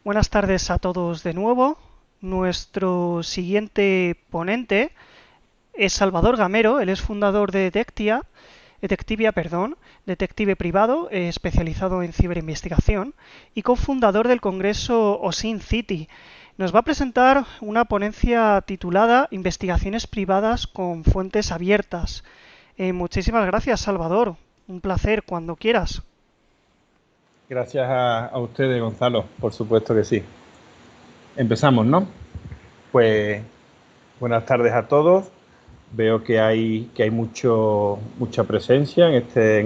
Buenas tardes a todos de nuevo. Nuestro siguiente ponente es Salvador Gamero. Él es fundador de Detective Privado, especializado en ciberinvestigación, y cofundador del Congreso OSINT City. Nos va a presentar una ponencia titulada Investigaciones privadas con fuentes abiertas. Muchísimas gracias, Salvador. Un placer, cuando quieras. Gracias a ustedes, Gonzalo, por supuesto que sí. Empezamos, ¿no? Pues buenas tardes a todos. Veo que hay mucha presencia en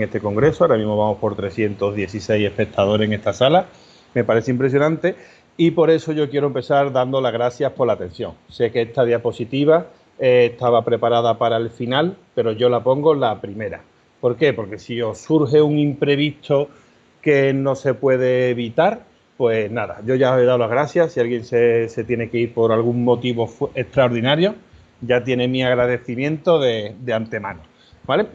este congreso. Ahora mismo vamos por 316 espectadores en esta sala. Me parece impresionante y por eso yo quiero empezar dando las gracias por la atención. Sé que esta diapositiva estaba preparada para el final, pero yo la pongo la primera. ¿Por qué? Porque si os surge un imprevisto que no se puede evitar, pues nada, yo ya os he dado las gracias. Si alguien se tiene que ir por algún motivo extraordinario, ya tiene mi agradecimiento de antemano, ¿vale?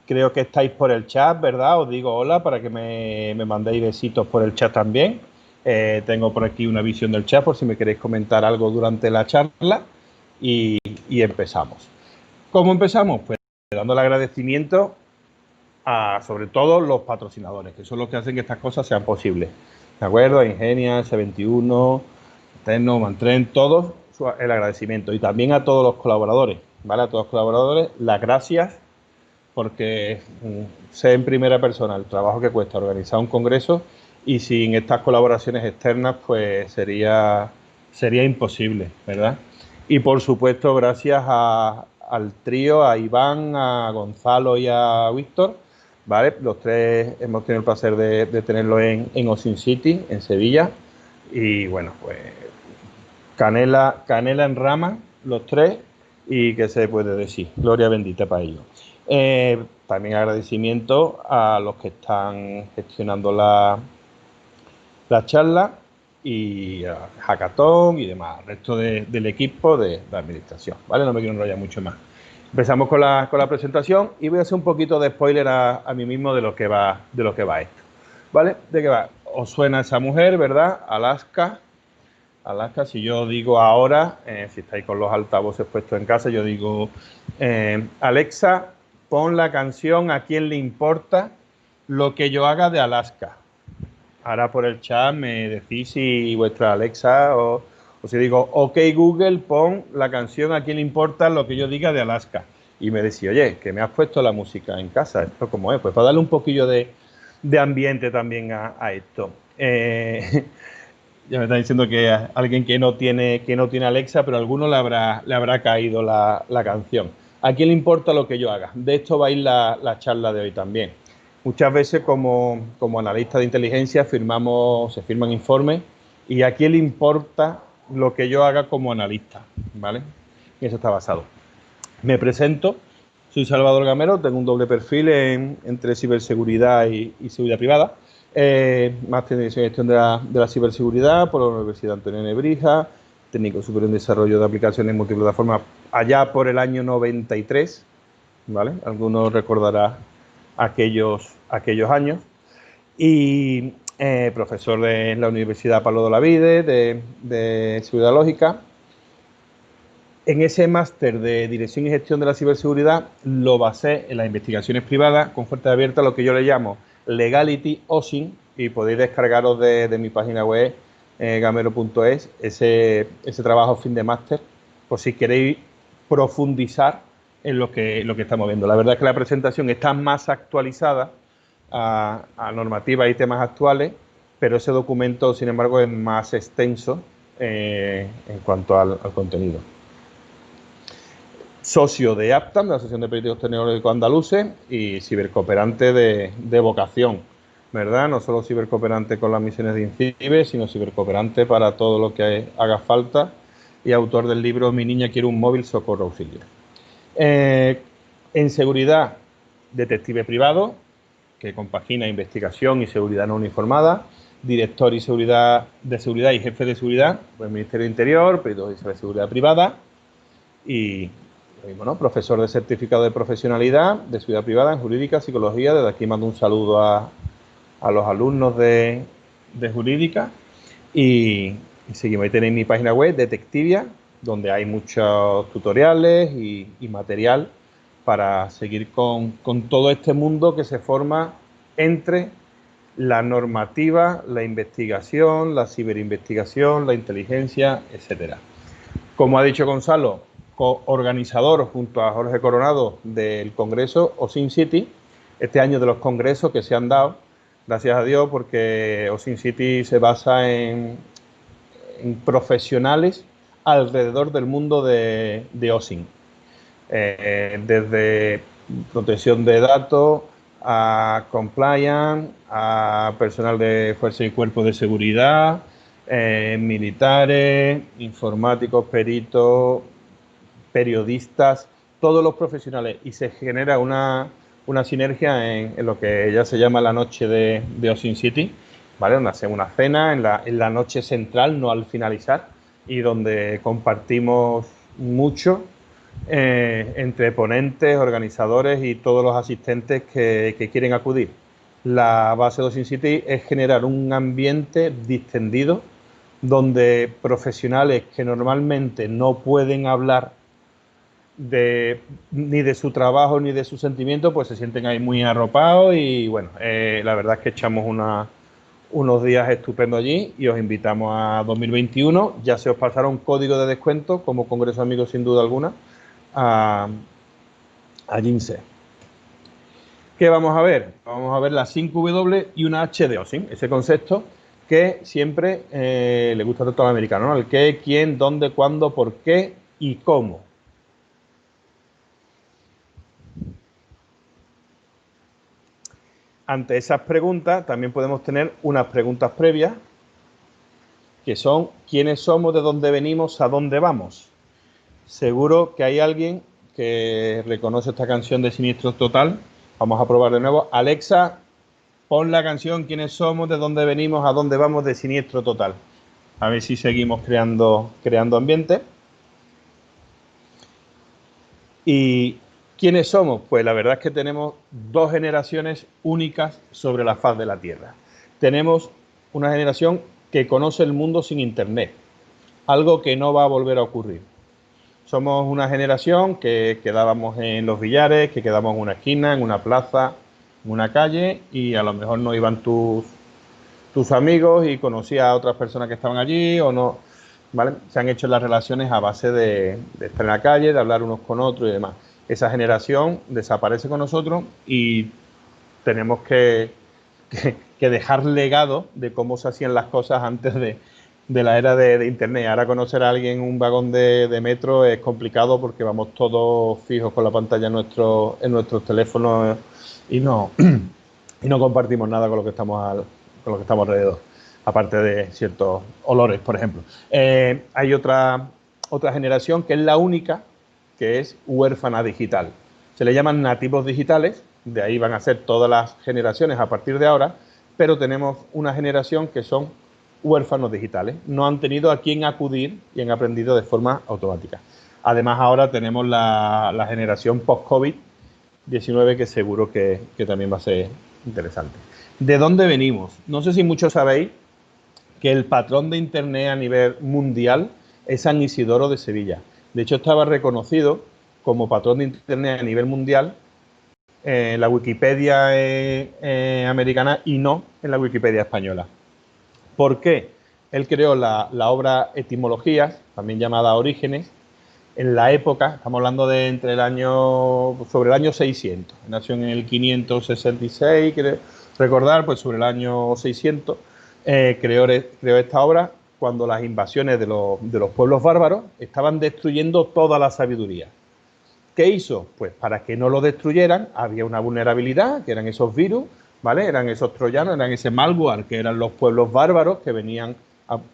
Creo que estáis por el chat, ¿verdad? Os digo hola para que me mandéis besitos por el chat también. Tengo por aquí una visión del chat por si me queréis comentar algo durante la charla y empezamos. ¿Cómo empezamos? Pues dando el agradecimiento a, sobre todo, los patrocinadores, que son los que hacen que estas cosas sean posibles. ¿De acuerdo? A Ingenia, S21, Tecno, Mantren, todos el agradecimiento. Y también a todos los colaboradores, ¿vale? A todos los colaboradores, las gracias, porque sé en primera persona el trabajo que cuesta organizar un congreso y sin estas colaboraciones externas, pues sería imposible, ¿verdad? Y por supuesto, gracias al trío, a Iván, a Gonzalo y a Víctor, ¿vale? Los tres hemos tenido el placer de tenerlo en Ocean City, en Sevilla. Y bueno, pues canela en rama, los tres, y qué se puede decir, gloria bendita para ellos. También agradecimiento a los que están gestionando la charla y a Hackathon y demás, al resto del equipo de administración, ¿vale? No me quiero enrollar mucho más. Empezamos con la presentación y voy a hacer un poquito de spoiler a mí mismo de lo que va esto, ¿vale? ¿De qué va? Os suena esa mujer, ¿verdad? Alaska, si yo digo ahora, si estáis con los altavoces puestos en casa, yo digo, Alexa, pon la canción A quién le importa lo que yo haga de Alaska. Ahora por el chat me decís si vuestra Alexa o si digo, ok Google, pon la canción A quién le importa lo que yo diga de Alaska. Y me decís, oye, que me has puesto la música en casa, ¿esto cómo es? Pues para darle un poquillo de ambiente también a esto. Ya me está diciendo que alguien que no tiene Alexa, pero a alguno le habrá caído la canción. ¿A quién le importa lo que yo haga? De esto va a ir la charla de hoy también. Muchas veces como analista de inteligencia se firman informes y a quién le importa lo que yo haga como analista, ¿vale? Y eso está basado. Me presento, soy Salvador Gamero, tengo un doble perfil entre ciberseguridad y seguridad privada. Máster en Dirección y Gestión de la Ciberseguridad por la Universidad Antonio Nebrija, técnico superior en desarrollo de aplicaciones multiplataformas allá por el año 93, ¿vale? Algunos recordará aquellos años. Y profesor de la Universidad Pablo de Olavide de Seguridad Lógica. En ese máster de Dirección y Gestión de la Ciberseguridad lo basé en las investigaciones privadas con fuentes abiertas, lo que yo le llamo Legality OSINT, y podéis descargaros de mi página web gamero.es ese trabajo fin de máster, por si queréis profundizar en lo que estamos viendo. La verdad es que la presentación está más actualizada a normativas y temas actuales, pero ese documento, sin embargo, es más extenso en cuanto al contenido. Socio de APTAM, de la Asociación de Peritos Tecnológicos Andaluces, y cibercooperante de vocación, ¿verdad? No solo cibercooperante con las misiones de INCIBE, sino cibercooperante para todo lo que haga falta, y autor del libro Mi niña quiere un móvil, socorro auxilio. En seguridad, detective privado, que compagina investigación y seguridad no uniformada, director de seguridad y jefe de seguridad del Ministerio del Interior, peritos de seguridad privada, y bueno, profesor de certificado de profesionalidad de seguridad privada en jurídica, psicología. Desde aquí mando un saludo a los alumnos de de jurídica y seguimos. Ahí tenéis mi página web, Detectivia, donde hay muchos tutoriales y material para seguir con todo este mundo que se forma entre la normativa, la investigación, la ciberinvestigación, la inteligencia, etcétera. Como ha dicho Gonzalo, coorganizador junto a Jorge Coronado del Congreso OSINT City, este año de los congresos que se han dado, gracias a Dios, porque OSINT City se basa en profesionales alrededor del mundo de OSINT. Desde protección de datos a compliance, a personal de fuerza y cuerpos de seguridad, militares, informáticos, peritos, periodistas, todos los profesionales, y se genera una sinergia en lo que ya se llama la noche de OSINT City, ¿vale? Donde hacemos una cena en la noche central, no al finalizar, y donde compartimos mucho entre ponentes, organizadores y todos los asistentes que quieren acudir. La base de OSINT City es generar un ambiente distendido donde profesionales que normalmente no pueden hablar ni de su trabajo ni de sus sentimientos, pues se sienten ahí muy arropados y bueno, la verdad es que echamos unos días estupendos allí y os invitamos a 2021. Ya se os pasará un código de descuento como Congreso Amigos sin duda alguna a GIMSE. ¿Qué vamos a ver? Vamos a ver las 5W y una H de OSINT, ese concepto que siempre le gusta a todo el americano, ¿no? El qué, quién, dónde, cuándo, por qué y cómo. Ante esas preguntas también podemos tener unas preguntas previas que son ¿quiénes somos, de dónde venimos, a dónde vamos? Seguro que hay alguien que reconoce esta canción de Siniestro Total. Vamos a probar de nuevo. Alexa, pon la canción ¿quiénes somos, de dónde venimos, a dónde vamos? De Siniestro Total. A ver si seguimos creando ambiente. Y ¿quiénes somos? Pues la verdad es que tenemos dos generaciones únicas sobre la faz de la Tierra. Tenemos una generación que conoce el mundo sin Internet, algo que no va a volver a ocurrir. Somos una generación que quedábamos en los billares, que quedábamos en una esquina, en una plaza, en una calle, y a lo mejor no iban tus amigos y conocías a otras personas que estaban allí o no, ¿vale? Se han hecho las relaciones a base de estar en la calle, de hablar unos con otros y demás. Esa generación desaparece con nosotros y tenemos que dejar legado de cómo se hacían las cosas antes de la era de Internet. Ahora conocer a alguien en un vagón de metro es complicado porque vamos todos fijos con la pantalla en nuestros teléfonos y no compartimos nada con lo que estamos alrededor, aparte de ciertos olores, por ejemplo. Hay otra generación que es la única, que es huérfana digital. Se le llaman nativos digitales, de ahí van a ser todas las generaciones a partir de ahora, pero tenemos una generación que son huérfanos digitales. No han tenido a quién acudir y han aprendido de forma automática. Además, ahora tenemos la generación post-COVID-19, que seguro que también va a ser interesante. ¿De dónde venimos? No sé si muchos sabéis que el patrón de Internet a nivel mundial es San Isidoro de Sevilla. De hecho, estaba reconocido como patrón de Internet a nivel mundial en la Wikipedia americana y no en la Wikipedia española. ¿Por qué? Él creó la obra Etimologías, también llamada Orígenes, en la época, estamos hablando de sobre el año 600. Nació en el 566, creo recordar, pues sobre el año 600 creó esta obra cuando las invasiones de los pueblos bárbaros estaban destruyendo toda la sabiduría. ¿Qué hizo? Pues para que no lo destruyeran había una vulnerabilidad, que eran esos virus, ¿vale? Eran esos troyanos, eran ese malware, que eran los pueblos bárbaros que venían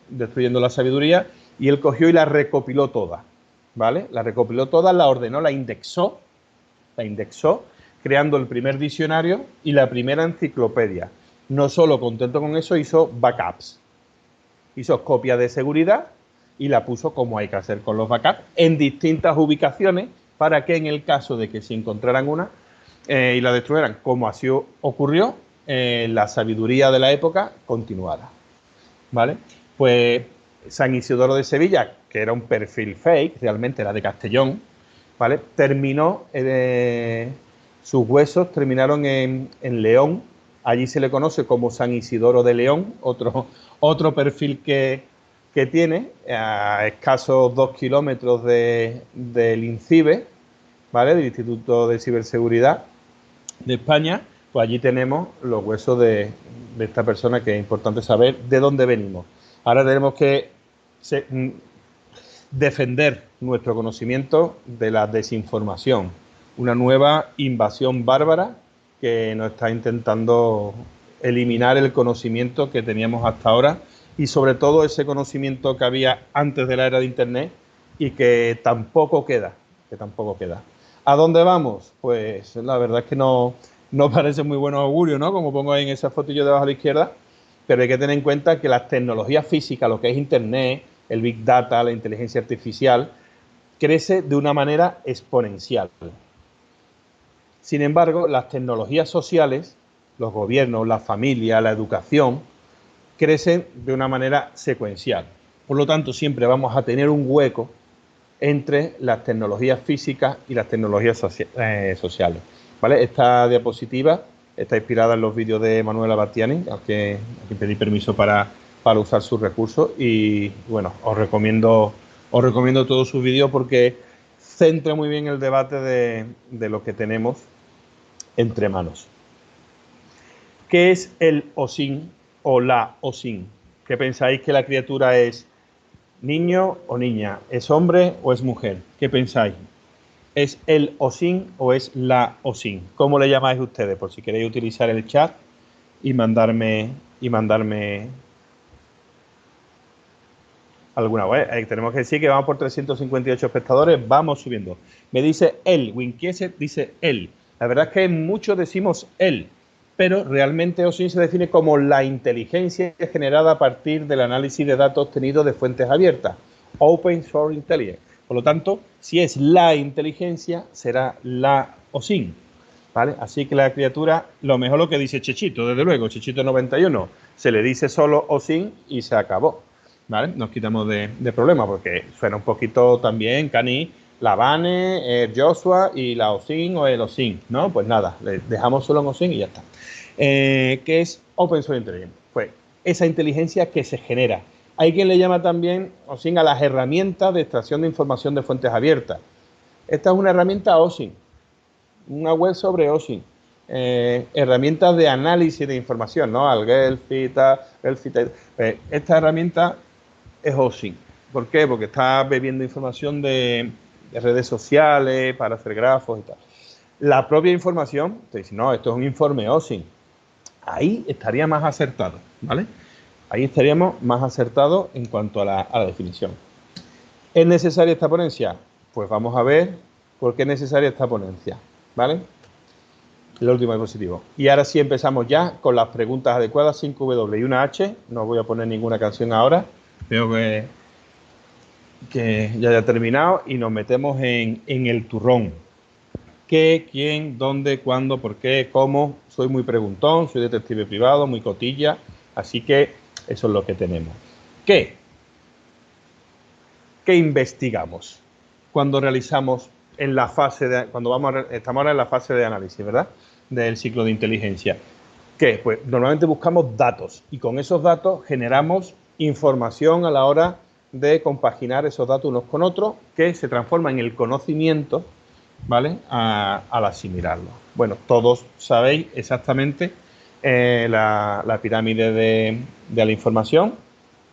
destruyendo la sabiduría, y él cogió y la recopiló toda, ¿vale? La recopiló toda, la ordenó, la indexó, creando el primer diccionario y la primera enciclopedia. No solo contento con eso, hizo backups, hizo copias de seguridad y la puso como hay que hacer con los backups en distintas ubicaciones para que en el caso de que se encontraran una y la destruyeran, como así ocurrió, la sabiduría de la época continuara. ¿vale? Pues San Isidoro de Sevilla, que era un perfil fake, realmente era de Castellón, ¿vale? Sus huesos terminaron en León. Allí se le conoce como San Isidoro de León, otro perfil que tiene, a escasos 2 kilómetros del INCIBE, ¿vale? Del Instituto de Ciberseguridad de España. Pues allí tenemos los huesos de esta persona, que es importante saber de dónde venimos. Ahora tenemos que defender nuestro conocimiento de la desinformación, una nueva invasión bárbara que nos está intentando eliminar el conocimiento que teníamos hasta ahora, y sobre todo ese conocimiento que había antes de la era de Internet y que tampoco queda, ¿A dónde vamos? Pues la verdad es que no parece muy buen augurio, ¿no? Como pongo ahí en esa fotillo debajo a la izquierda, pero hay que tener en cuenta que las tecnologías físicas, lo que es Internet, el Big Data, la inteligencia artificial, crece de una manera exponencial. Sin embargo, las tecnologías sociales, los gobiernos, la familia, la educación, crecen de una manera secuencial. Por lo tanto, siempre vamos a tener un hueco entre las tecnologías físicas y las tecnologías sociales. ¿Vale? Esta diapositiva está inspirada en los vídeos de Manuela Bastiani, a quien pedí permiso para usar sus recursos, y bueno, os recomiendo todos sus vídeos porque centra muy bien el debate de lo que tenemos entre manos. ¿Qué es el OSINT o la OSINT? ¿Qué pensáis que la criatura es? ¿Niño o niña? ¿Es hombre o es mujer? ¿Qué pensáis? ¿Es el OSINT o es la OSINT? ¿Cómo le llamáis ustedes? Por si queréis utilizar el chat y mandarme alguna web. Tenemos que decir que vamos por 358 espectadores, vamos subiendo. Me dice él, Winkieser dice él. La verdad es que muchos decimos él, pero realmente OSINT se define como la inteligencia generada a partir del análisis de datos obtenidos de fuentes abiertas, Open Source Intelligence. Por lo tanto, si es la inteligencia, será la OSINT, ¿vale? Así que la criatura, lo mejor lo que dice Chechito, desde luego, Chechito 91, se le dice solo OSINT y se acabó, ¿vale? Nos quitamos de problema, porque suena un poquito también Cani, la Vane, Joshua y la OSINT o el OSINT, ¿no? Pues nada, le dejamos solo en OSINT y ya está. ¿Qué es Open Source Intelligence? Pues esa inteligencia que se genera. Hay quien le llama también OSINT a las herramientas de extracción de información de fuentes abiertas. Esta es una herramienta OSINT, una web sobre OSINT. Herramientas de análisis de información, ¿no? Algelfita. Esta herramienta es OSINT. ¿Por qué? Porque está bebiendo información de redes sociales para hacer grafos y tal. La propia información, te dice, no, esto es un informe OSINT. Ahí estaría más acertado, ¿vale? Ahí estaríamos más acertados en cuanto a la definición. ¿Es necesaria esta ponencia? Pues vamos a ver por qué es necesaria esta ponencia, ¿vale? El último diapositivo. Y ahora sí empezamos ya con las preguntas adecuadas, 5W y una H. No voy a poner ninguna canción ahora. Veo que ya haya terminado y nos metemos en el turrón. ¿Qué, quién, dónde, cuándo, por qué, cómo? Soy muy preguntón, soy detective privado, muy cotilla, así que eso es lo que tenemos. ¿Qué investigamos cuando realizamos en la fase de, estamos ahora en la fase de análisis, ¿verdad? Del ciclo de inteligencia. ¿Qué? Pues normalmente buscamos datos y con esos datos generamos información a la hora de compaginar esos datos unos con otros, que se transforma en el conocimiento, ¿vale? Al asimilarlo. Bueno, todos sabéis exactamente la pirámide de la información.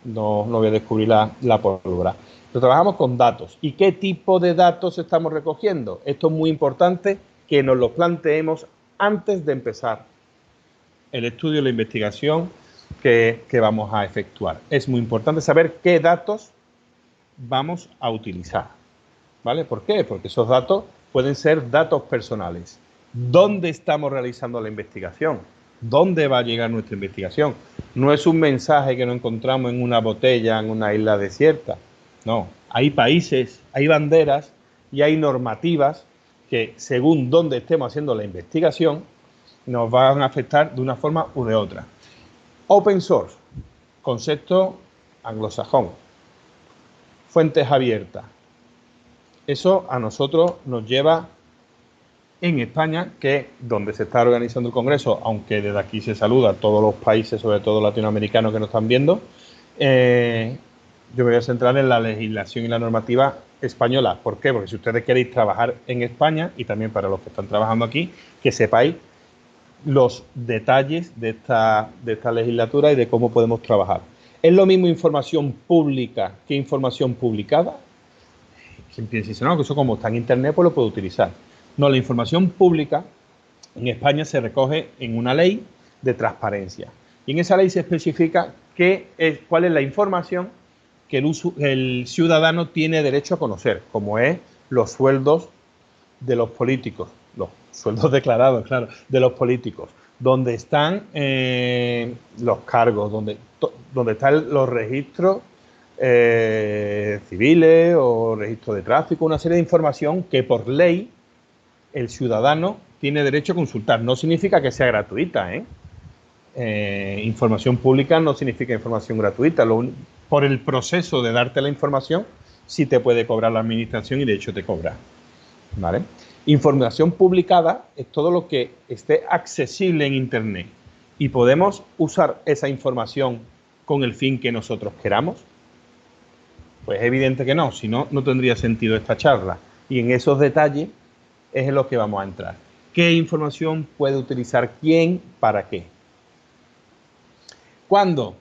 No voy a descubrir la pólvora. Pero trabajamos con datos. ¿Y qué tipo de datos estamos recogiendo? Esto es muy importante que nos lo planteemos antes de empezar el estudio y la investigación que vamos a efectuar. Es muy importante saber qué datos vamos a utilizar, ¿vale? ¿Por qué? Porque esos datos pueden ser datos personales. ¿Dónde estamos realizando la investigación? ¿Dónde va a llegar nuestra investigación? No es un mensaje que nos encontramos en una botella, en una isla desierta. No, hay países, hay banderas y hay normativas que, según dónde estemos haciendo la investigación, nos van a afectar de una forma u de otra. Open source. concepto anglosajón. Fuentes abiertas. Eso a nosotros nos lleva en España, que es donde se está organizando el Congreso, aunque desde aquí se saluda a todos los países, sobre todo latinoamericanos que nos están viendo, yo me voy a centrar en la legislación y la normativa española. ¿Por qué? Porque si ustedes queréis trabajar en España, y también para los que están trabajando aquí, que sepáis los detalles de esta legislatura y de cómo podemos trabajar. ¿Es lo mismo información pública que información publicada? Quien piensa, no, que eso como está en Internet, pues lo puedo utilizar. No, la información pública en España se recoge en una ley de transparencia. Y en esa ley se especifica cuál es la información que el ciudadano tiene derecho a conocer, como es los sueldos de los políticos, los sueldos declarados, claro, de los políticos, donde están los cargos, donde están los registros civiles o registros de tráfico, una serie de información que por ley el ciudadano tiene derecho a consultar. No significa que sea gratuita, información pública no significa información gratuita. Por el proceso de darte la información, sí te puede cobrar la administración y de hecho te cobra. ¿Vale? Información publicada es todo lo que esté accesible en Internet y podemos usar esa información con el fin que nosotros queramos. Pues es evidente que no, si no, no tendría sentido esta charla. Y en esos detalles es en los que vamos a entrar. ¿Qué información puede utilizar quién para qué? ¿Cuándo?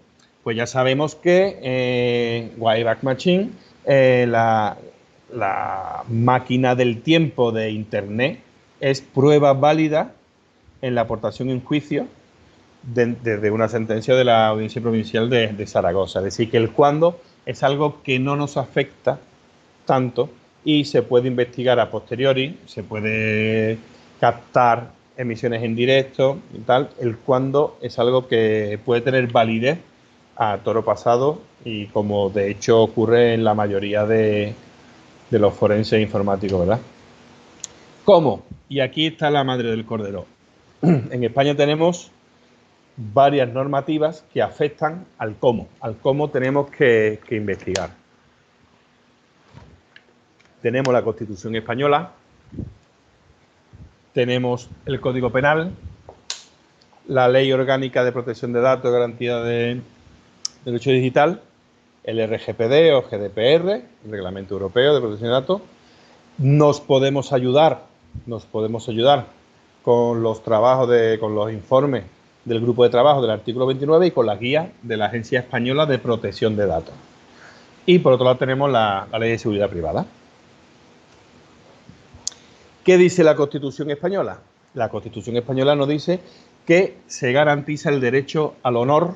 Pues ya sabemos que Wayback Machine, la máquina del tiempo de Internet, es prueba válida en la aportación en juicio desde una sentencia de la Audiencia Provincial de Zaragoza. Es decir, que el cuándo es algo que no nos afecta tanto y se puede investigar a posteriori, se puede captar emisiones en directo y tal. El cuándo es algo que puede tener validez a toro pasado y como de hecho ocurre en la mayoría de los forenses informáticos, ¿verdad? ¿Cómo? Y aquí está la madre del cordero. En España tenemos varias normativas que afectan al cómo. Al cómo tenemos que investigar. Tenemos la Constitución española, tenemos el Código Penal, la Ley Orgánica de Protección de Datos y Garantía de Derecho Digital, el RGPD o GDPR, el Reglamento Europeo de Protección de Datos. Nos podemos ayudar con los trabajos, con los informes del grupo de trabajo del artículo 29 y con la guía de la Agencia Española de Protección de Datos. Y por otro lado tenemos la Ley de Seguridad Privada. ¿Qué dice la Constitución española? La Constitución española nos dice que se garantiza el derecho al honor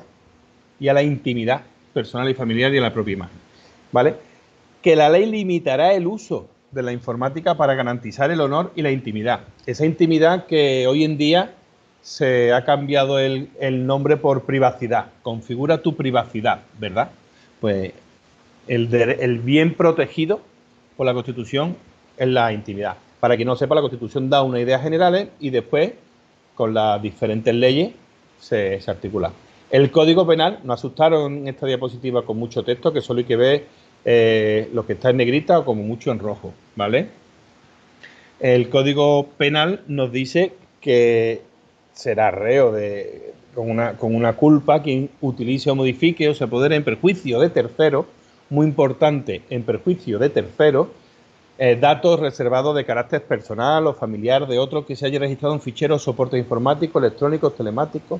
y a la intimidad personal y familiar y a la propia imagen, ¿vale? Que la ley limitará el uso de la informática para garantizar el honor y la intimidad. Esa intimidad que hoy en día se ha cambiado el nombre por privacidad. Configura tu privacidad, ¿verdad? Pues el bien protegido por la Constitución es la intimidad. Para quien no sepa, la Constitución da unas ideas generales y después, con las diferentes leyes, se articula. El Código Penal, nos asustaron en esta diapositiva con mucho texto, que solo hay que ver lo que está en negrita o como mucho en rojo, ¿vale? El Código Penal nos dice que será reo con una culpa quien utilice o modifique o se apodere en perjuicio de terceros, muy importante, en perjuicio de terceros, datos reservados de carácter personal o familiar de otro que se haya registrado en ficheros, soportes informáticos, electrónicos, telemáticos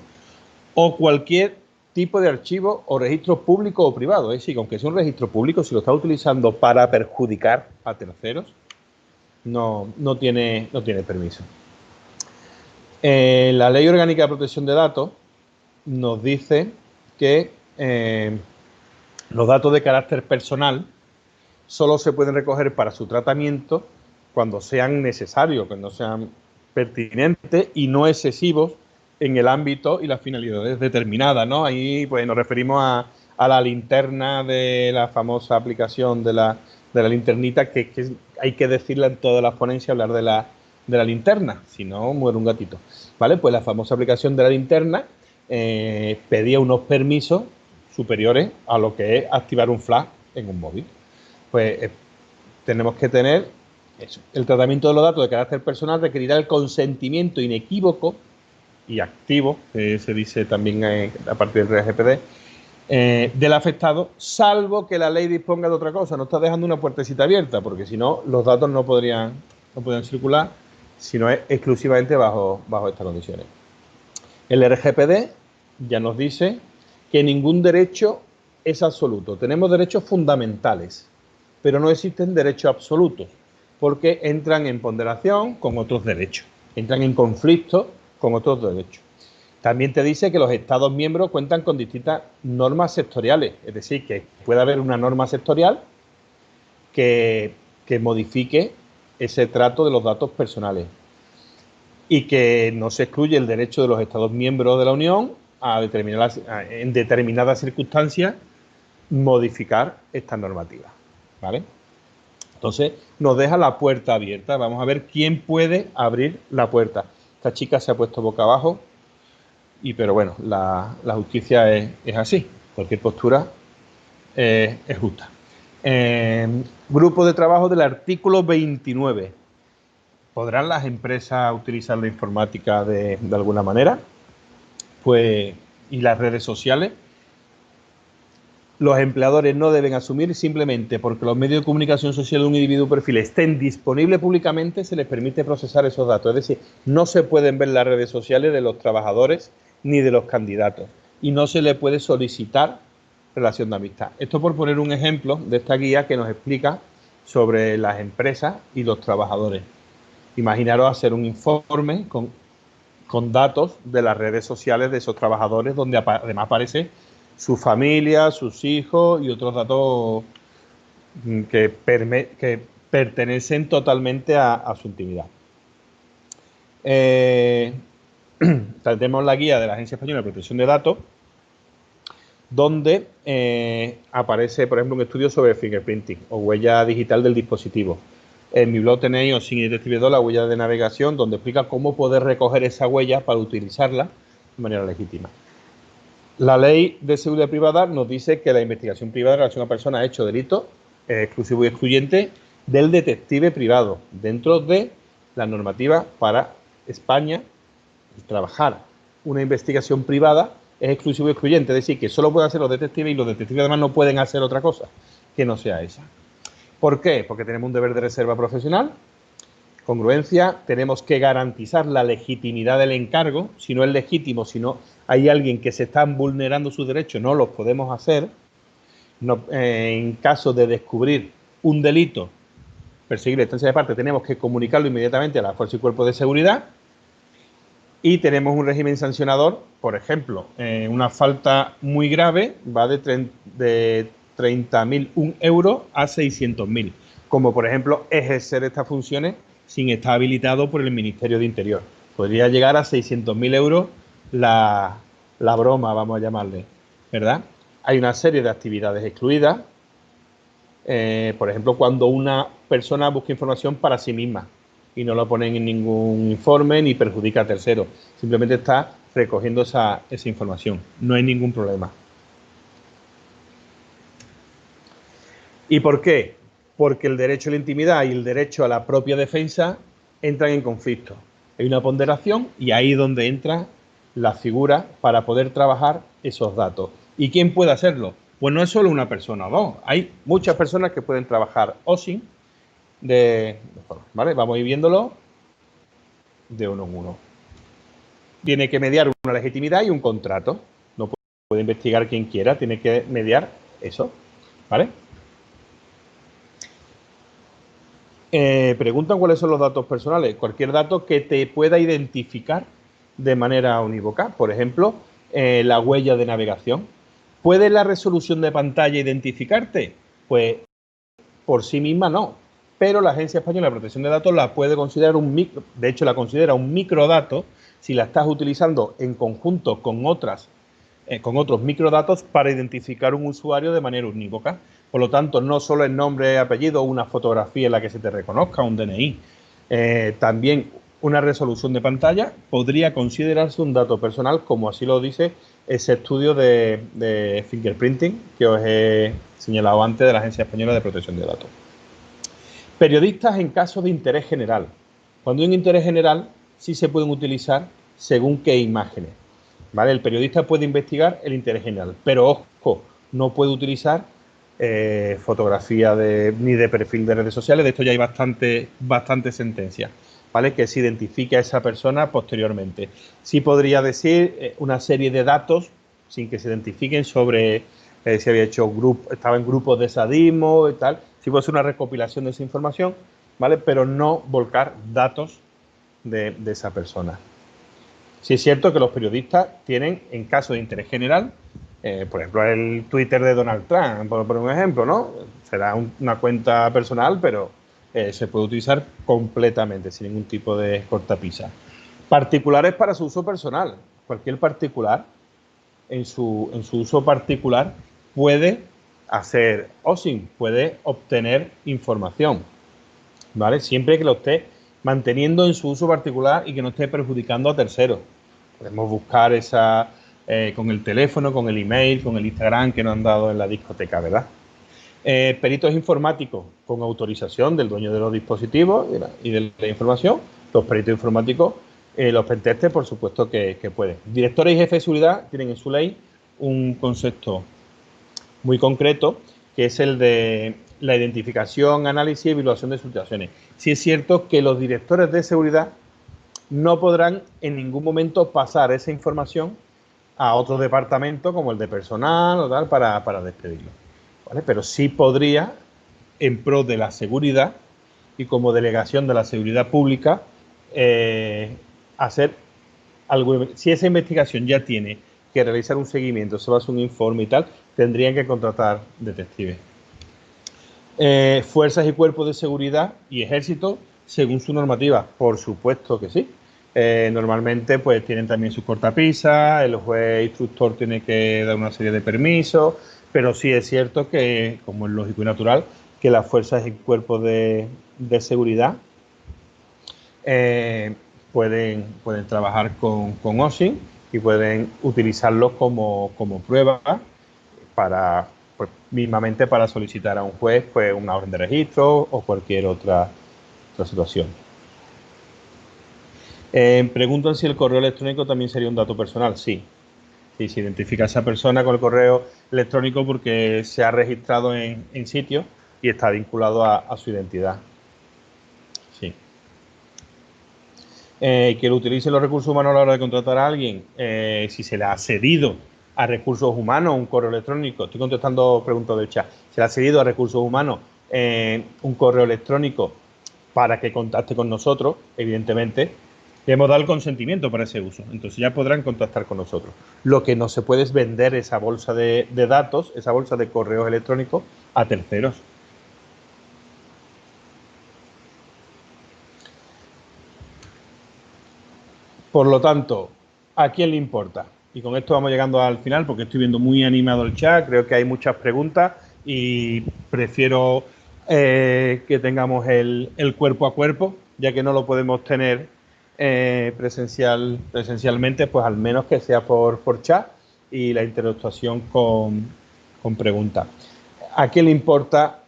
o cualquier tipo de archivo o registro público o privado. Es decir, aunque sea un registro público, si lo está utilizando para perjudicar a terceros, no tiene permiso. La Ley Orgánica de Protección de Datos nos dice que los datos de carácter personal solo se pueden recoger para su tratamiento cuando sean necesarios, cuando sean pertinentes y no excesivos en el ámbito y las finalidades determinadas, ¿no? Ahí pues nos referimos a la linterna de la famosa aplicación de la linternita, que hay que decirla en todas las ponencias, hablar de la linterna, si no muere un gatito, ¿vale? Pues la famosa aplicación de la linterna pedía unos permisos superiores a lo que es activar un flash en un móvil. Pues tenemos que tener eso. El tratamiento de los datos de carácter personal requerirá el consentimiento inequívoco y activo, que se dice también a partir del RGPD, del afectado, salvo que la ley disponga de otra cosa. No está dejando una puertecita abierta, porque si no, los datos no podrían circular, sino es exclusivamente bajo estas condiciones. El RGPD ya nos dice que ningún derecho es absoluto. Tenemos derechos fundamentales, pero no existen derechos absolutos, porque entran en ponderación con otros derechos, entran en conflicto con otros derechos. También te dice que los Estados miembros cuentan con distintas normas sectoriales, es decir, que puede haber una norma sectorial que modifique ese trato de los datos personales y que no se excluye el derecho de los Estados miembros de la Unión a en determinadas circunstancias modificar esta normativa, ¿vale? Entonces nos deja la puerta abierta. Vamos a ver quién puede abrir la puerta. Esta chica se ha puesto boca abajo, pero bueno, la justicia es así. Cualquier postura es justa. Grupo de trabajo del artículo 29. ¿Podrán las empresas utilizar la informática de alguna manera? Pues, y las redes sociales. Los empleadores no deben asumir simplemente porque los medios de comunicación social de un individuo o perfil estén disponibles públicamente, se les permite procesar esos datos. Es decir, no se pueden ver las redes sociales de los trabajadores ni de los candidatos y no se le puede solicitar relación de amistad. Esto por poner un ejemplo de esta guía que nos explica sobre las empresas y los trabajadores. Imaginaros hacer un informe con datos de las redes sociales de esos trabajadores donde además aparece su familia, sus hijos y otros datos que pertenecen totalmente a su intimidad. Tenemos la guía de la Agencia Española de Protección de Datos, donde aparece, por ejemplo, un estudio sobre fingerprinting o huella digital del dispositivo. En mi blog tenéis Osin y Detective 2, la huella de navegación, donde explica cómo poder recoger esa huella para utilizarla de manera legítima. La Ley de Seguridad Privada nos dice que la investigación privada en relación a personas ha hecho delito es exclusivo y excluyente del detective privado. Dentro de la normativa para España, trabajar una investigación privada es exclusivo y excluyente, es decir, que solo pueden hacer los detectives y los detectives además no pueden hacer otra cosa que no sea esa. ¿Por qué? Porque tenemos un deber de reserva profesional, congruencia, tenemos que garantizar la legitimidad del encargo. Si no es legítimo, si no hay alguien que se está vulnerando sus derechos, no los podemos hacer. No, en caso de descubrir un delito perseguible a instancia de parte, tenemos que comunicarlo inmediatamente a la Fuerza y Cuerpo de Seguridad. Y tenemos un régimen sancionador, por ejemplo, una falta muy grave va de 30.001 euros a 600.000, como por ejemplo ejercer estas funciones sin estar habilitado por el Ministerio de Interior. Podría llegar a 600.000 euros la broma, vamos a llamarle, ¿verdad? Hay una serie de actividades excluidas, por ejemplo, cuando una persona busca información para sí misma y no lo ponen en ningún informe ni perjudica a terceros, simplemente está recogiendo esa información, no hay ningún problema. ¿Y por qué? Porque el derecho a la intimidad y el derecho a la propia defensa entran en conflicto. Hay una ponderación y ahí es donde entra la figura para poder trabajar esos datos. ¿Y quién puede hacerlo? Pues no es solo una persona o dos. Hay muchas personas que pueden trabajar OSINT ¿vale? Vamos a ir viéndolo de uno en uno. Tiene que mediar una legitimidad y un contrato. No puede investigar quien quiera, tiene que mediar eso, ¿vale? Preguntan cuáles son los datos personales. Cualquier dato que te pueda identificar de manera unívoca. Por ejemplo, la huella de navegación. ¿Puede la resolución de pantalla identificarte? Pues por sí misma no. Pero la Agencia Española de Protección de Datos la puede considerar de hecho la considera un microdato si la estás utilizando en conjunto con otros microdatos para identificar un usuario de manera unívoca. Por lo tanto, no solo el nombre, apellido, una fotografía en la que se te reconozca, un DNI. También una resolución de pantalla podría considerarse un dato personal, como así lo dice ese estudio de fingerprinting que os he señalado antes de la Agencia Española de Protección de Datos. Periodistas en caso de interés general. Cuando hay un interés general, sí se pueden utilizar según qué imágenes. ¿Vale? El periodista puede investigar el interés general, pero ojo, no puede utilizar fotografía ni de perfil de redes sociales. De esto ya hay bastante sentencias, ¿vale? Que se identifique a esa persona posteriormente. Sí podría decir una serie de datos sin que se identifiquen sobre si había hecho estaba en grupos de sadismo y tal. Sí puede ser una recopilación de esa información, ¿vale? Pero no volcar datos de esa persona. Sí es cierto que los periodistas tienen, en caso de interés general, por ejemplo, el Twitter de Donald Trump, por un ejemplo, ¿no? Será una cuenta personal, pero se puede utilizar completamente, sin ningún tipo de cortapisa. Particulares para su uso personal. Cualquier particular, en su uso particular, puede hacer OSINT, puede obtener información, ¿vale? Siempre que lo esté manteniendo en su uso particular y que no esté perjudicando a terceros. Podemos buscar con el teléfono, con el email, con el Instagram que nos han dado en la discoteca, ¿verdad? Peritos informáticos con autorización del dueño de los dispositivos y de la información. Los peritos informáticos, los pentesters, por supuesto que pueden. Directores y jefes de seguridad tienen en su ley un concepto muy concreto, que es el de la identificación, análisis y evaluación de situaciones. Sí es cierto que los directores de seguridad no podrán en ningún momento pasar esa información a otro departamento como el de personal o tal para despedirlo, ¿vale? Pero sí podría, en pro de la seguridad y como delegación de la seguridad pública, hacer algo. Si esa investigación ya tiene que realizar un seguimiento, se va a hacer un informe y tal, tendrían que contratar detectives. Fuerzas y cuerpos de seguridad y ejército, según su normativa, por supuesto que sí. Normalmente pues tienen también sus cortapisas, el juez instructor tiene que dar una serie de permisos, pero sí es cierto que, como es lógico y natural, que las fuerzas y cuerpos de seguridad pueden trabajar con OSINT y pueden utilizarlos como prueba para, pues, mismamente para solicitar a un juez pues una orden de registro o cualquier otra situación. Preguntan si el correo electrónico también sería un dato personal. Sí. Sí, se identifica a esa persona con el correo electrónico porque se ha registrado en sitio y está vinculado a su identidad. Sí. Que lo utilicen los recursos humanos a la hora de contratar a alguien, si se le ha cedido a recursos humanos un correo electrónico, estoy contestando preguntas del chat, se le ha cedido a recursos humanos un correo electrónico para que contacte con nosotros, evidentemente, le hemos dado el consentimiento para ese uso, entonces ya podrán contactar con nosotros. Lo que no se puede es vender esa bolsa de datos, esa bolsa de correos electrónicos a terceros. Por lo tanto, ¿a quién le importa? Y con esto vamos llegando al final porque estoy viendo muy animado el chat, creo que hay muchas preguntas y prefiero que tengamos el cuerpo a cuerpo, ya que no lo podemos tener presencialmente, pues al menos que sea por chat y la interactuación con preguntas. ¿A quién le importa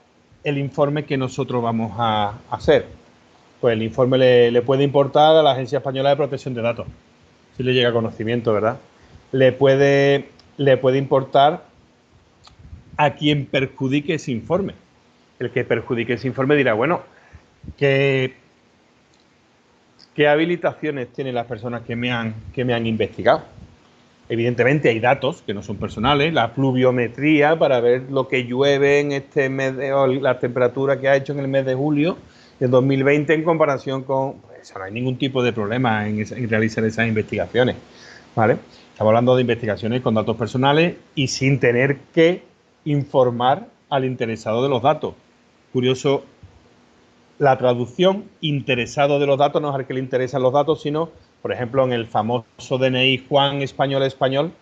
el informe que nosotros vamos a hacer? Pues el informe le puede importar a la Agencia Española de Protección de Datos, si le llega a conocimiento, ¿verdad? Le puede importar a quien perjudique ese informe. El que perjudique ese informe dirá, bueno, ¿qué habilitaciones tienen las personas que me han investigado? Evidentemente hay datos que no son personales, la pluviometría para ver lo que llueve en este mes, o la temperatura que ha hecho en el mes de julio de 2020 en comparación con... Pues, no hay ningún tipo de problema en realizar esas investigaciones, ¿vale? Estamos hablando de investigaciones con datos personales y sin tener que informar al interesado de los datos. Curioso, la traducción interesado de los datos no es al que le interesan los datos, sino, por ejemplo, en el famoso DNI Juan español,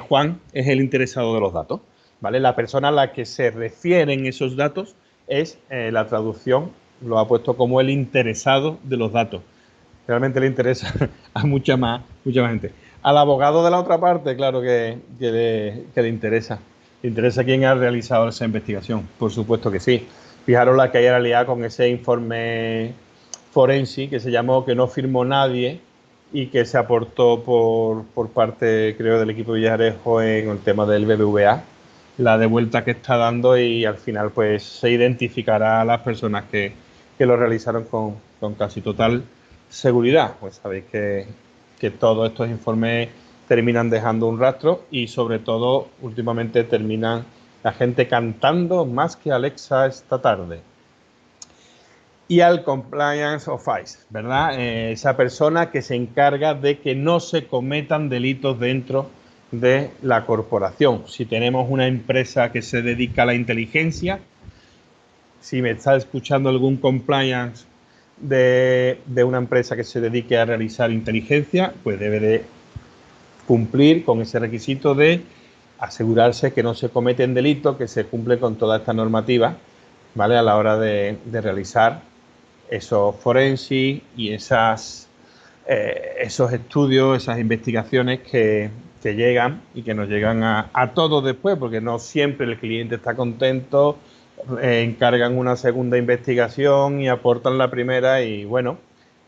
Juan es el interesado de los datos, ¿vale? La persona a la que se refieren esos datos es la traducción, lo ha puesto como el interesado de los datos. Realmente le interesa a mucha más gente. Al abogado de la otra parte, claro que le interesa. ¿Le interesa quién ha realizado esa investigación? Por supuesto que sí. Fijaros la que hay en realidad con ese informe forense que se llamó que no firmó nadie y que se aportó por parte, creo, del equipo Villarejo en el tema del BBVA, la devuelta que está dando, y al final pues se identificará a las personas que lo realizaron con casi total seguridad. Pues sabéis que todos estos informes terminan dejando un rastro y sobre todo últimamente terminan la gente cantando más que Alexa esta tarde. Y al Compliance Officer, ¿verdad? Esa persona que se encarga de que no se cometan delitos dentro de la corporación. Si tenemos una empresa que se dedica a la inteligencia, si me está escuchando algún compliance de una empresa que se dedique a realizar inteligencia, pues debe de cumplir con ese requisito de asegurarse que no se cometen delitos, que se cumple con toda esta normativa, ¿vale? A la hora de realizar esos forenses y esos estudios, esas investigaciones que llegan y que nos llegan a todos después, porque no siempre el cliente está contento, encargan una segunda investigación y aportan la primera, y bueno,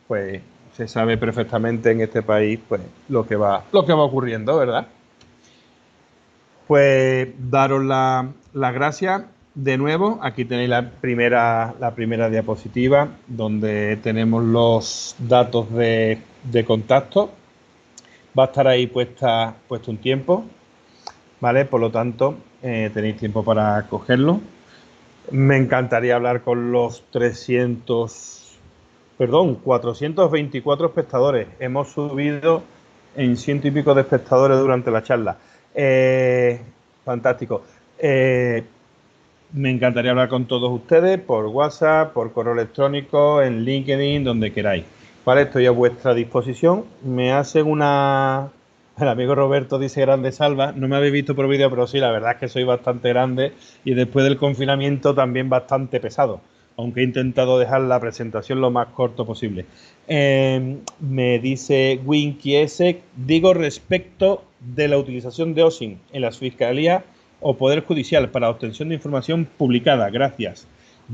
pues se sabe perfectamente en este país pues lo que va ocurriendo, ¿verdad? Pues daros las gracias de nuevo. Aquí tenéis la primera diapositiva donde tenemos los datos de contacto. Va a estar ahí puesto un tiempo, ¿vale? Por lo tanto, tenéis tiempo para cogerlo. Me encantaría hablar con los 424 espectadores. Hemos subido en 100 y pico de espectadores durante la charla. Fantástico. Me encantaría hablar con todos ustedes por WhatsApp, por correo electrónico, en LinkedIn, donde queráis. Vale, estoy a vuestra disposición. Me hacen una... El amigo Roberto dice grande salva. No me habéis visto por vídeo, pero sí, la verdad es que soy bastante grande y después del confinamiento también bastante pesado, aunque he intentado dejar la presentación lo más corto posible. Me dice Winky S, digo respecto de la utilización de OSINT en las fiscalías o Poder Judicial para obtención de información publicada. Gracias.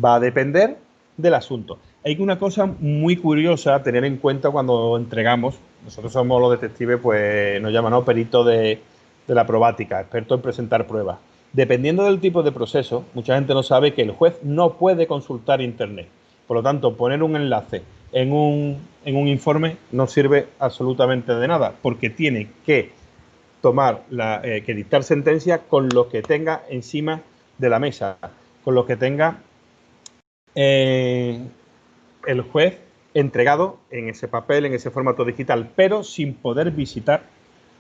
Va a depender del asunto. Hay una cosa muy curiosa a tener en cuenta cuando entregamos. Nosotros somos los detectives, pues nos llaman, ¿no?, peritos de la probática, expertos en presentar pruebas. Dependiendo del tipo de proceso, mucha gente no sabe que el juez no puede consultar Internet. Por lo tanto, poner un enlace en un informe no sirve absolutamente de nada, porque tiene que que dictar sentencia con lo que tenga encima de la mesa, con lo que tenga el juez entregado en ese papel, en ese formato digital, pero sin poder visitar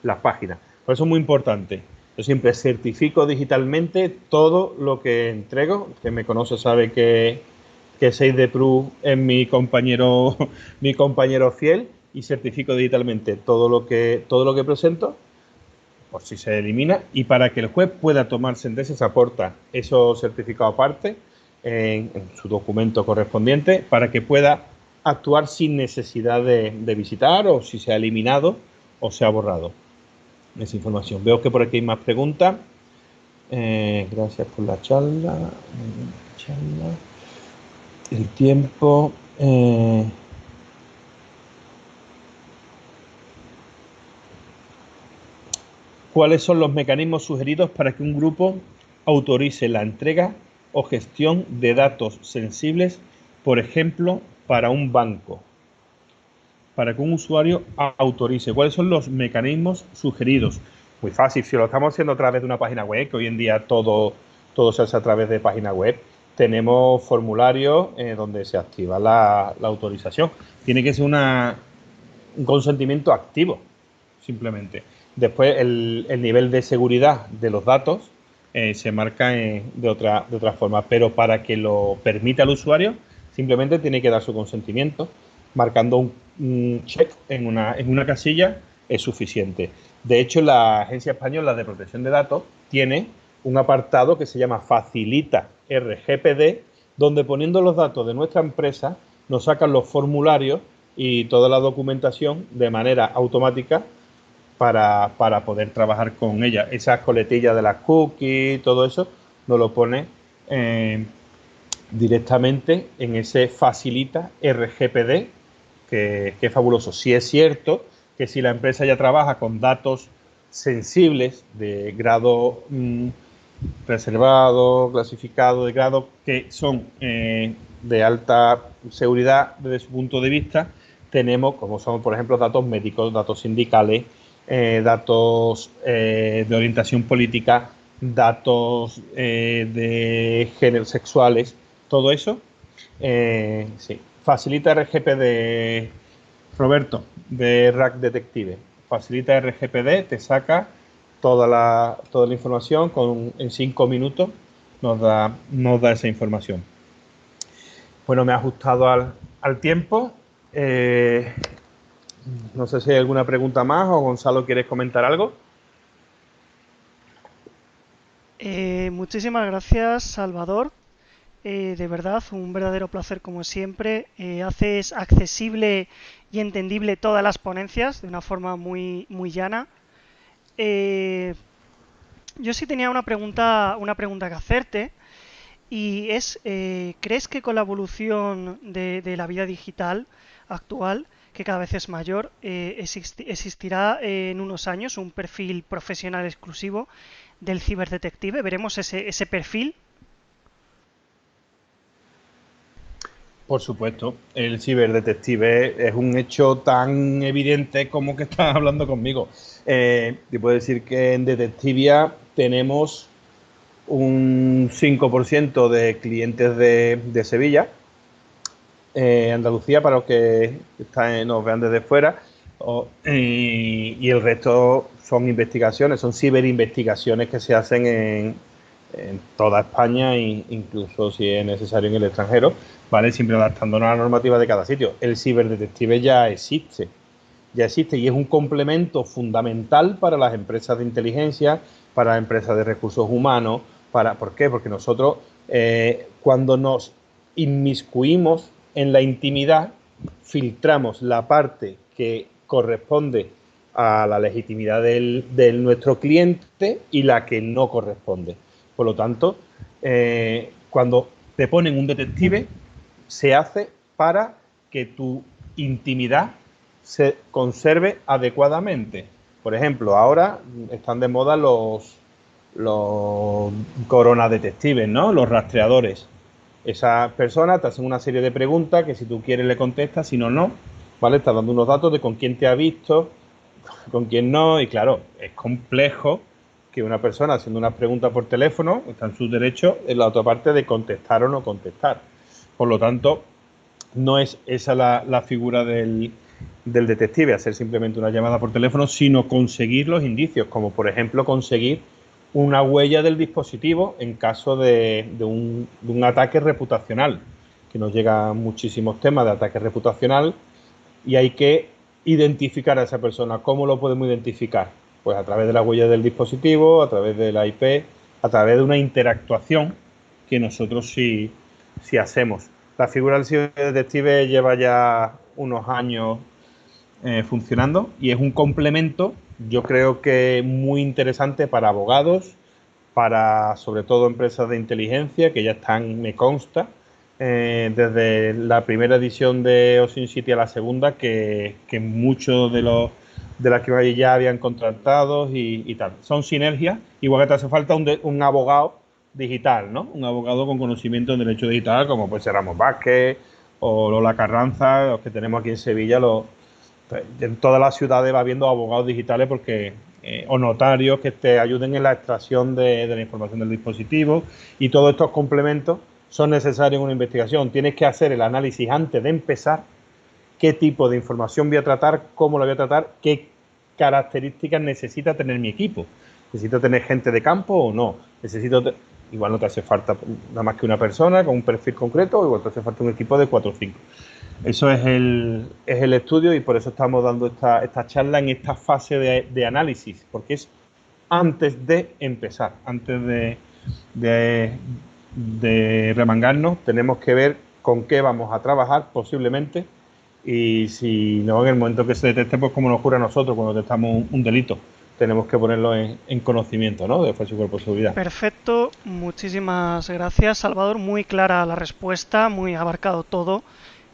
las páginas. Por eso es muy importante. Yo siempre certifico digitalmente todo lo que entrego. Quien me conoce sabe que 6 de Pru es mi compañero fiel, y certifico digitalmente todo lo que presento, por si se elimina, y para que el juez pueda tomar sentencia se aporta esos certificados aparte en su documento correspondiente para que pueda actuar sin necesidad de visitar, o si se ha eliminado o se ha borrado esa información. Veo que por aquí hay más preguntas. Gracias por la charla. El tiempo. ¿Cuáles son los mecanismos sugeridos para que un grupo autorice la entrega o gestión de datos sensibles, por ejemplo, para un banco? Para que un usuario autorice. ¿Cuáles son los mecanismos sugeridos? Muy fácil, si lo estamos haciendo a través de una página web, que hoy en día todo se hace a través de página web, tenemos formularios donde se activa la autorización. Tiene que ser un consentimiento activo, simplemente. Después, el nivel de seguridad de los datos se marca de otra forma, pero para que lo permita el usuario, simplemente tiene que dar su consentimiento. Marcando un check en una casilla es suficiente. De hecho, la Agencia Española de Protección de Datos tiene un apartado que se llama Facilita RGPD, donde poniendo los datos de nuestra empresa nos sacan los formularios y toda la documentación de manera automática para poder trabajar con ella. Esas coletillas de las cookies, todo eso, nos lo pone directamente en ese facilita RGPD, que es fabuloso. Si es cierto que si la empresa ya trabaja con datos sensibles de grado reservado, clasificado, de grado que son de alta seguridad desde su punto de vista, tenemos, como son, por ejemplo, datos médicos, datos sindicales, datos de orientación política, datos de género sexuales, todo eso, sí. Facilita RGPD, Roberto, de RAC Detective. Facilita RGPD, te saca toda la información en 5 minutos, nos da esa información. Bueno, me ha ajustado al tiempo. No sé si hay alguna pregunta más o Gonzalo, ¿quieres comentar algo? Muchísimas gracias, Salvador. De verdad, un verdadero placer como siempre. Haces accesible y entendible todas las ponencias de una forma muy, muy llana. Yo sí tenía una pregunta que hacerte y es, ¿crees que con la evolución de la vida digital actual, que cada vez es mayor, existirá en unos años un perfil profesional exclusivo del ciberdetective? ¿Veremos ese perfil? Por supuesto, el ciberdetective es un hecho tan evidente como que estás hablando conmigo. Te puedo decir que en Detectivia tenemos un 5% de clientes de Sevilla, Andalucía, para los que nos vean desde fuera, y el resto son investigaciones, son ciberinvestigaciones que se hacen en toda España, e incluso si es necesario en el extranjero, ¿vale? Siempre adaptándonos a la normativa de cada sitio. El ciberdetective ya existe y es un complemento fundamental para las empresas de inteligencia, para las empresas de recursos humanos. ¿Por qué? Porque nosotros, cuando nos inmiscuimos en la intimidad, filtramos la parte que corresponde a la legitimidad de nuestro cliente y la que no corresponde. Por lo tanto, cuando te ponen un detective, se hace para que tu intimidad se conserve adecuadamente. Por ejemplo, ahora están de moda los coronadetectives, ¿no? Los rastreadores. Esas personas te hacen una serie de preguntas que si tú quieres le contestas, si no, no. ¿Vale? Estás dando unos datos de con quién te ha visto, con quién no, y claro, es complejo que una persona haciendo unas preguntas por teléfono está en su derecho en la otra parte de contestar o no contestar. Por lo tanto, no es esa la figura del detective, hacer simplemente una llamada por teléfono, sino conseguir los indicios, como por ejemplo conseguir una huella del dispositivo en caso de un ataque reputacional, que nos llegan muchísimos temas de ataque reputacional y hay que identificar a esa persona. ¿Cómo lo podemos identificar? Pues a través de la huella del dispositivo, a través de la IP, a través de una interactuación que nosotros sí hacemos. La figura del ciberdetective lleva ya unos años funcionando y es un complemento, yo creo que muy interesante para abogados, para sobre todo empresas de inteligencia que ya están, me consta, desde la primera edición de Ocean City a la segunda, que muchos de las que ya habían contratado y tal. Son sinergias, igual que te hace falta un abogado digital, ¿no? Un abogado con conocimiento en derecho digital, como puede ser Ramos Vázquez o Lola Carranza, los que tenemos aquí en Sevilla. En todas las ciudades va habiendo abogados digitales porque o notarios que te ayuden en la extracción de la información del dispositivo, y todos estos complementos son necesarios en una investigación. Tienes que hacer el análisis antes de empezar, qué tipo de información voy a tratar, cómo la voy a tratar, qué características necesita tener mi equipo. ¿Necesito tener gente de campo o no? Igual no te hace falta nada más que una persona con un perfil concreto, igual te hace falta un equipo de 4 o 5. Eso es el estudio, y por eso estamos dando esta charla en esta fase de análisis, porque es antes de empezar, antes de remangarnos, tenemos que ver con qué vamos a trabajar posiblemente y si no, en el momento que se detecte, pues como nos ocurre a nosotros cuando detectamos un delito, tenemos que ponerlo en conocimiento, ¿no?, de Fuerza y Cuerpo de Seguridad. Perfecto, muchísimas gracias, Salvador. Muy clara la respuesta, muy abarcado todo.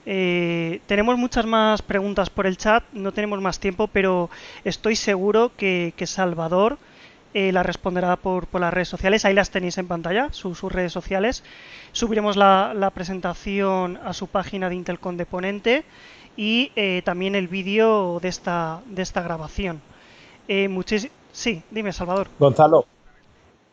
Tenemos muchas más preguntas por el chat, no tenemos más tiempo, pero estoy seguro que Salvador las responderá por las redes sociales. Ahí las tenéis en pantalla, sus redes sociales. Subiremos la presentación a su página de Intelcom de Ponente y también el vídeo de esta grabación. Sí, dime, Salvador. Gonzalo,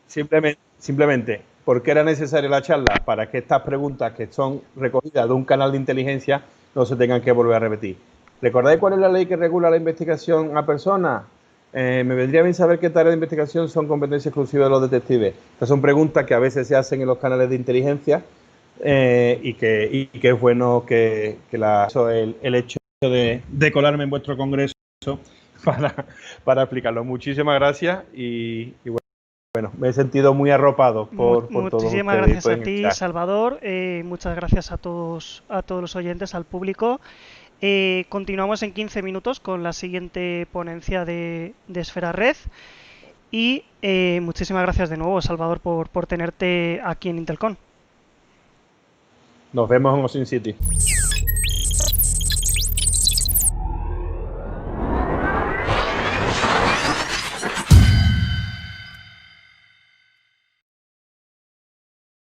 simplemente, ¿por qué era necesaria la charla? Para que estas preguntas que son recogidas de un canal de inteligencia no se tengan que volver a repetir. ¿Recordáis cuál es la ley que regula la investigación a personas? Me vendría bien saber qué tareas de investigación son competencia exclusiva de los detectives. Estas son preguntas que a veces se hacen en los canales de inteligencia y que es bueno que el hecho de colarme en vuestro congreso para explicarlo. Muchísimas gracias y bueno, me he sentido muy arropado por todos Muchísimas ustedes y gracias por a en el ti, chat. Salvador. Muchas gracias a todos los oyentes, al público. Continuamos en 15 minutos con la siguiente ponencia de Esfera Red. Y muchísimas gracias de nuevo, Salvador, por tenerte aquí en Intelcom. Nos vemos en Ocean City.